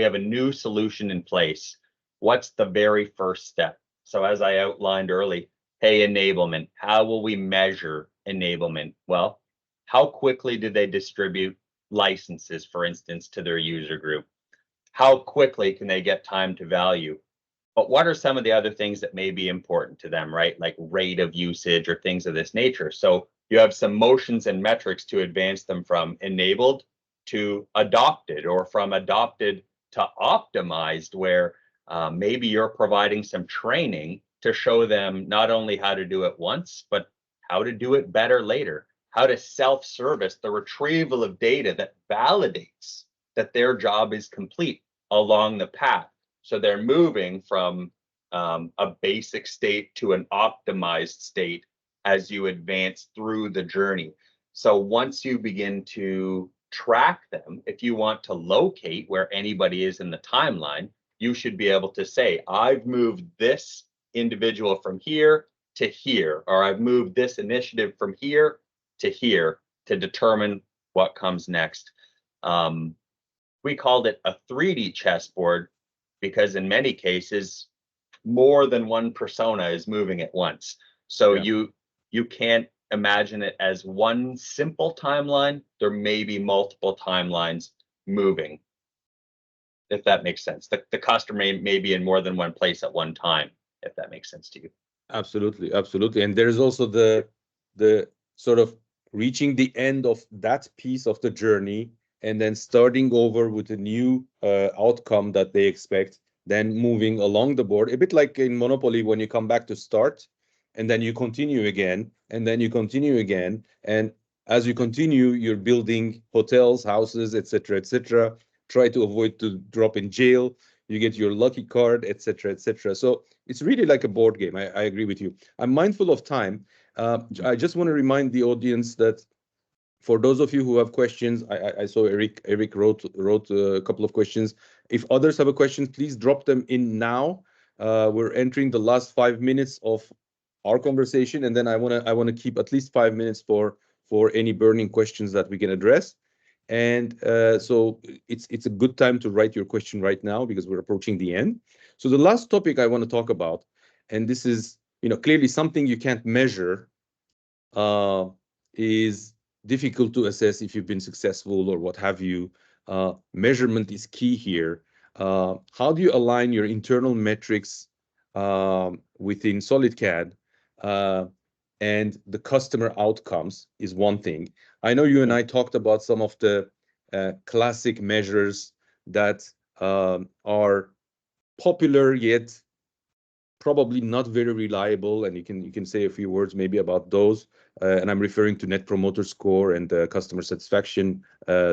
have a new solution in place. What's the very first step? So as I outlined early, hey, enablement, how will we measure enablement? Well, how quickly do they distribute licenses, for instance, to their user group? How quickly can they get time to value? But what are some of the other things that may be important to them, right? Like rate of usage or things of this nature. So you have some motions and metrics to advance them from enabled to adopted, or from adopted to optimized, where maybe you're providing some training to show them not only how to do it once, but how to do it better later, how to self-service the retrieval of data that validates that their job is complete along the path. So they're moving from a basic state to an optimized state as you advance through the journey. So once you begin to track them, if you want to locate where anybody is in the timeline, you should be able to say, I've moved this individual from here to here, or I've moved this initiative from here to here. to determine what comes next. We called it a 3D chessboard because in many cases, more than one persona is moving at once. So you can't imagine it as one simple timeline. There may be multiple timelines moving, if that makes sense. The customer may be in more than one place at one time, if that makes sense to you. Absolutely, absolutely. And there's also the sort of reaching the end of that piece of the journey and then starting over with a new outcome that they expect, then moving along the board, a bit like in Monopoly when you come back to start and then you continue again and then you continue again. And as you continue, you're building hotels, houses, etc., etc. Try to avoid to drop in jail. You get your lucky card, etc., etc. So it's really like a board game. I agree with you. I'm mindful of time. I just want to remind the audience that for those of you who have questions, I saw Eric wrote a couple of questions. If others have a question, please drop them in now. We're entering the last 5 minutes of our conversation, and then I wanna keep at least 5 minutes for any burning questions that we can address. And so it's a good time to write your question right now because we're approaching the end. So the last topic I want to talk about, and this is clearly something you can't measure, is difficult to assess if you've been successful or what have you. Measurement is key here. How do you align your internal metrics within SolidCAD and the customer outcomes is one thing. I know you and I talked about some of the classic measures that are popular yet probably not very reliable, and you can say a few words maybe about those. And I'm referring to Net Promoter Score and customer satisfaction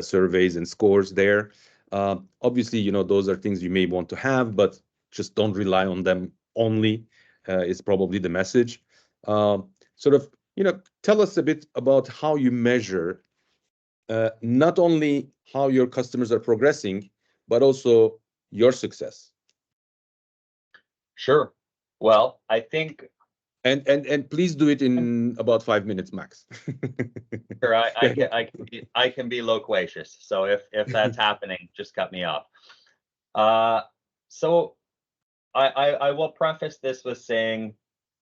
surveys and scores there. Obviously, those are things you may want to have, but just don't rely on them only. Is probably the message. Sort of, tell us a bit about how you measure not only how your customers are progressing, but also your success. Sure. Well, I think, and please do it in about 5 minutes max. sure, I can be loquacious. So if that's happening, just cut me off. So I will preface this with saying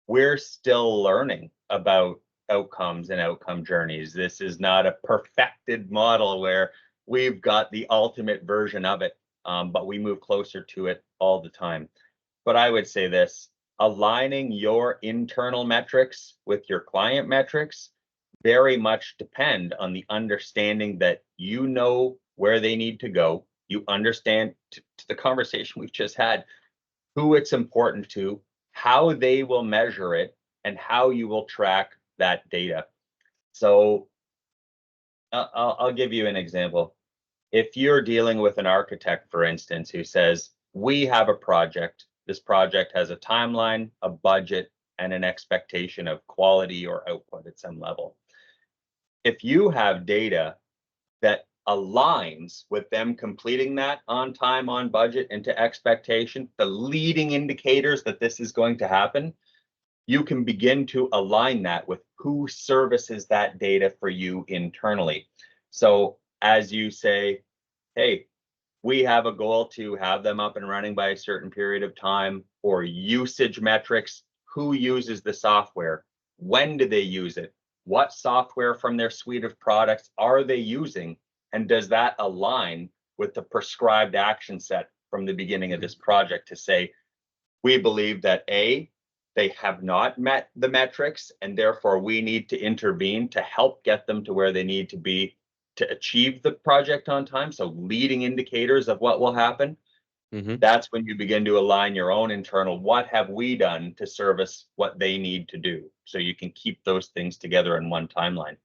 we're still learning about outcomes and outcome journeys. This is not a perfected model where we've got the ultimate version of it, but we move closer to it all the time. But I would say this, aligning your internal metrics with your client metrics very much depend on the understanding that you know where they need to go. You understand, to the conversation we've just had, who it's important to, how they will measure it, and how you will track that data. So I'll give you an example. If you're dealing with an architect, for instance, who says, we have a project, this project has a timeline, a budget, and an expectation of quality or output at some level. If you have data that aligns with them completing that on time, on budget, and to expectation, the leading indicators that this is going to happen, you can begin to align that with who services that data for you internally. So as you say, hey, we have a goal to have them up and running by a certain period of time, or usage metrics, who uses the software, when do they use it, what software from their suite of products are they using, and does that align with the prescribed action set from the beginning of this project to say, we believe that A, they have not met the metrics, and therefore we need to intervene to help get them to where they need to be to achieve the project on time. So leading indicators of what will happen. That's when you begin to align your own internal, what have we done to service what they need to do? So you can keep those things together in one timeline.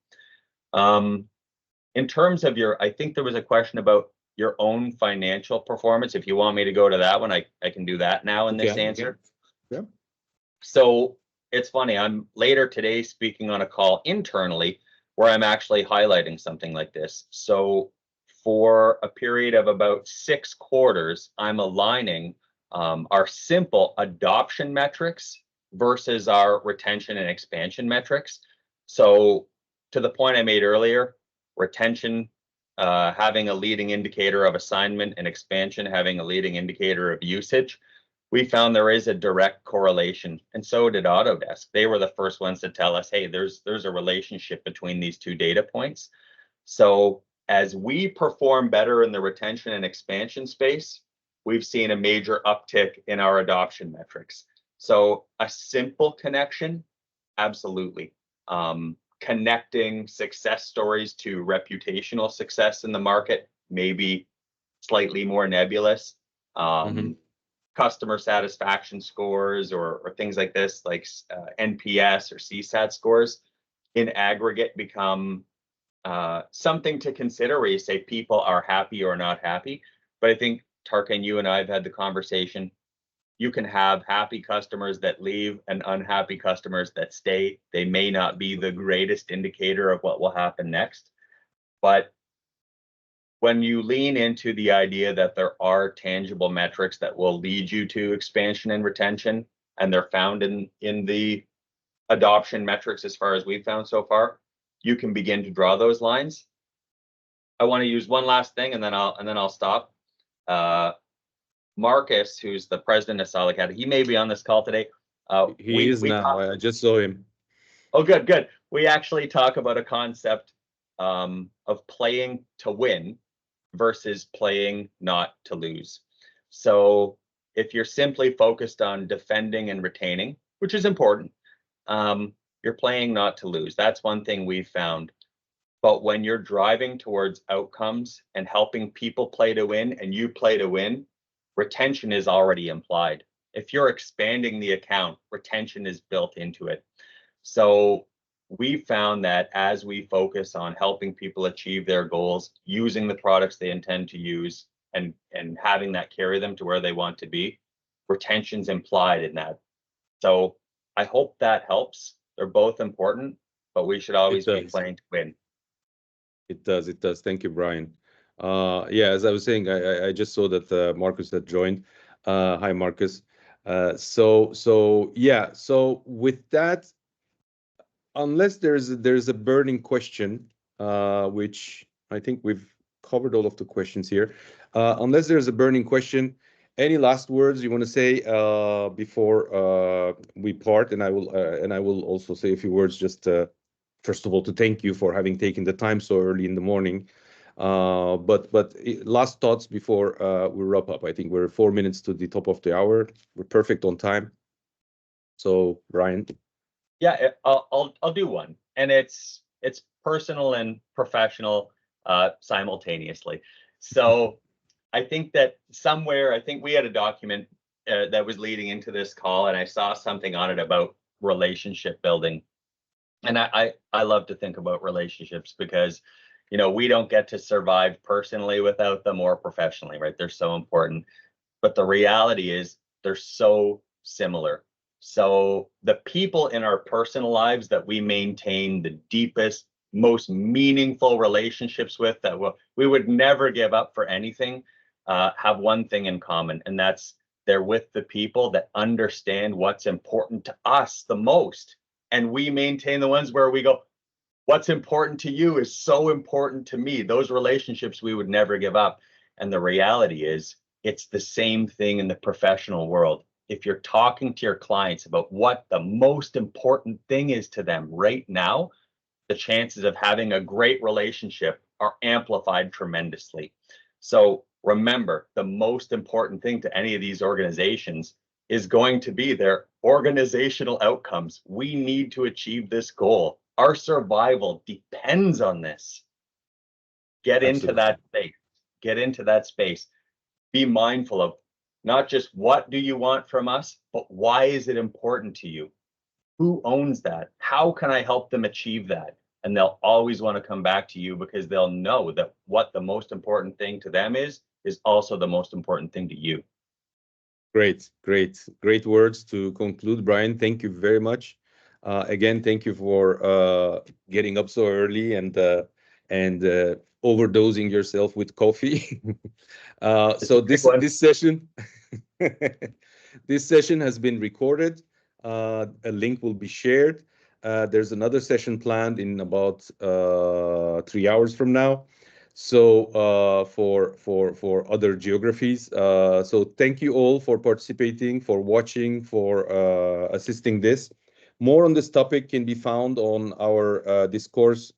In terms of I think there was a question about your own financial performance. If you want me to go to that one, I can do that now in this answer. Yeah. So it's funny, I'm later today speaking on a call internally where I'm actually highlighting something like this. So for a period of about 6 quarters, I'm aligning our simple adoption metrics versus our retention and expansion metrics. So to the point I made earlier, retention having a leading indicator of assignment, and expansion having a leading indicator of usage, we found there is a direct correlation, and so did Autodesk. They were the first ones to tell us, hey, there's a relationship between these two data points. So as we perform better in the retention and expansion space, we've seen a major uptick in our adoption metrics. So a simple connection, absolutely. Connecting success stories to reputational success in the market, maybe slightly more nebulous. Customer satisfaction scores or things like this, like NPS or CSAT scores, in aggregate become something to consider where you say people are happy or not happy. But I think, Tarkan, you and I have had the conversation. You can have happy customers that leave and unhappy customers that stay. They may not be the greatest indicator of what will happen next. But when you lean into the idea that there are tangible metrics that will lead you to expansion and retention, and they're found in the adoption metrics as far as we've found so far, you can begin to draw those lines. I want to use one last thing, and then I'll stop. Marcus, who's the president of SolidCAD, he may be on this call today. He is now. I just saw him. Oh, good. We actually talk about a concept of playing to win versus playing not to lose. So if you're simply focused on defending and retaining, which is important, you're playing not to lose. That's one thing we've found. But when you're driving towards outcomes and helping people play to win and you play to win, retention is already implied. If you're expanding the account, retention is built into it. So we found that as we focus on helping people achieve their goals, using the products they intend to use, and having that carry them to where they want to be, retention's implied in that. So I hope that helps. They're both important, but we should always be playing to win. It does. Thank you, Brian. Yeah, as I was saying, I just saw that Marcus had joined. Hi, Marcus. So with that, unless there's a burning question, which I think we've covered all of the questions here. Unless there's a burning question, any last words you want to say before we part? And I will also say a few words just first of all to thank you for having taken the time so early in the morning. But last thoughts before we wrap up. I think we're 4 minutes to the top of the hour. We're perfect on time. So, Brian. Yeah, I'll do one, and it's personal and professional simultaneously. So I think that somewhere, I think we had a document that was leading into this call, and I saw something on it about relationship building. And I love to think about relationships because, you know, we don't get to survive personally without them or professionally, right? They're so important. But the reality is they're so similar. So the people in our personal lives that we maintain the deepest, most meaningful relationships with, that we would never give up for anything, have one thing in common, and that's they're with the people that understand what's important to us the most. And we maintain the ones where we go, what's important to you is so important to me. Those relationships we would never give up. And the reality is, it's the same thing in the professional world. If you're talking to your clients about what the most important thing is to them right now, the chances of having a great relationship are amplified tremendously. So remember, the most important thing to any of these organizations is going to be their organizational outcomes. We need to achieve this goal. Our survival depends on this. Get into that space. Get into that space. Be mindful of not just what do you want from us, but why is it important to you? Who owns that? How can I help them achieve that? And they'll always want to come back to you because they'll know that what the most important thing to them is also the most important thing to you. Great words to conclude, Brian. Thank you very much. Again, thank you for getting up so early and overdosing yourself with coffee. So this session this session has been recorded. A link will be shared. there's another session planned in about 3 hours from now. So for other geographies. So thank you all for participating, for watching, for assisting this. More on this topic can be found on our discourse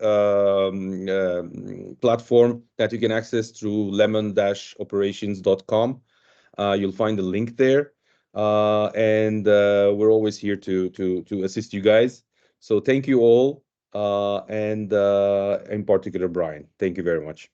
platform that you can access through lemon-operations.com. You'll find the link there. And we're always here to assist you guys. So thank you all, and in particular, Brian. Thank you very much.